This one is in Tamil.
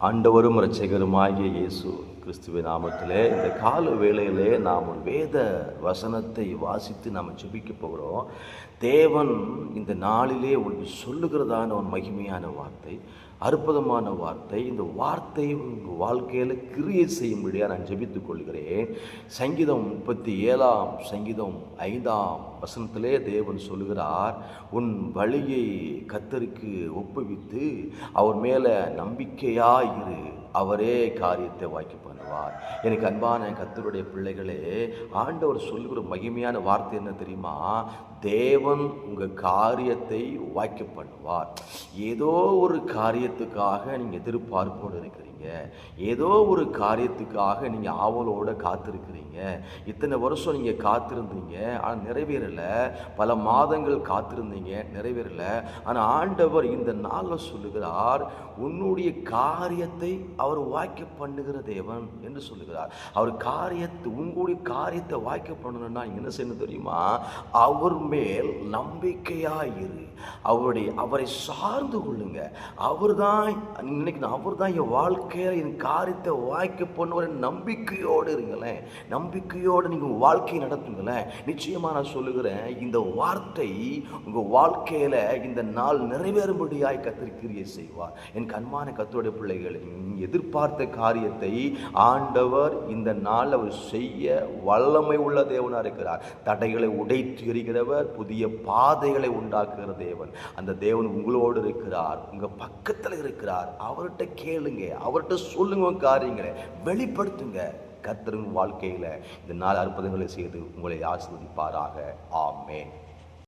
ஆண்டவரும் இரட்சகருமாகிய இயேசு கிறிஸ்துவின் நாமத்திலே இந்த கால வேளையிலே நாம் ஒரு வேத வசனத்தை வாசித்து நாம் ஜெபிக்க போகிறோம். தேவன் இந்த நாளிலே உங்களுக்கு சொல்லுகிறதான ஒரு மகிமையான வார்த்தை, அற்புதமான வார்த்தை. இந்த வார்த்தை உங்கள் வாழ்க்கையில் கிரியை செய்யும்படியாக நான் ஜெபித்துக் கொள்கிறேன். சங்கீதம் 37 சங்கீதம் 5 தேவன் சொல்லுகிறார், உன் வழியை கர்த்தருக்கு ஒப்புவித்து அவர் மேலே நம்பிக்கையாயிரு, அவரே காரியத்தை வாய்க்க பண்ணுவார். எனக்கு அன்பான கர்த்தருடைய பிள்ளைகளே, ஆண்டவர் சொல்லுகிற மகிமையான வார்த்தை என்ன தெரியுமா? தேவன் உங்கள் காரியத்தை வாய்க்க பண்ணுவார். ஏதோ ஒரு காரியத்துக்காக நீங்கள் எதிர்பார்ப்போடு இருக்கிறீங்க, ஏதோ ஒரு காரியத்துக்காக நீங்கள் ஆவலோடு காத்திருக்கிறீங்க. இத்தனை வருஷம் நீங்கள் காத்திருந்தீங்க, ஆனால் நிறைவேறலை. பல மாதங்கள் காத்திருந்தீங்க, நிறைவேறலை. ஆனால் ஆண்டவர் இந்த நாளில் சொல்லுகிறார், உன்னுடைய காரியத்தை அவர் வாய்க்க பண்ணுகிற தேவன் என்று சொல்லுகிறார். அவர் உங்களுடைய காரியத்தை வாய்க்க பண்ணணும்னா என்ன செய்யணும் தெரியுமா? அவர் மேல் நம்பிக்கையாயிரு, அவரை சார்ந்து கொள்ளுங்க. அவர் தான் நினைக்கணும், அவர் தான் என் வாழ்க்கையில் என் காரியத்தை வாய்க்க பண்ணுவார். நம்பிக்கையோடு இருங்களேன், நம்பிக்கையோடு நீங்கள் வாழ்க்கையை நடத்துங்களேன். நிச்சயமாக நான் சொல்லுகிறேன், இந்த வார்த்தை உங்கள் வாழ்க்கையில் இந்த நாள் நிறைவேறும்படியாய் கர்த்தர் கிரியை செய்வார். என் அன்பான கர்த்தருடைய பிள்ளைகளை, எதிர்பார்த்த காரியத்தை ஆண்டவர் இந்த நாள் அவர் செய்ய வல்லமை உள்ள தேவனாக இருக்கிறார். தடைகளை உடைத்து எறிகிறவர், புதிய பாதைகளை உண்டாக்குகிற தேவன். அந்த தேவன் உங்களோடு இருக்கிறார், உங்கள் பக்கத்தில் இருக்கிறார். அவர்கிட்ட கேளுங்க, அவர்கிட்ட சொல்லுங்க, காரியங்களை வெளிப்படுத்துங்க. கர்த்தரின் வாழ்க்கையில் இந்த நாள் அற்புதங்களை செய்து உங்களை ஆசீர்வதிப்பாராக. ஆமென்.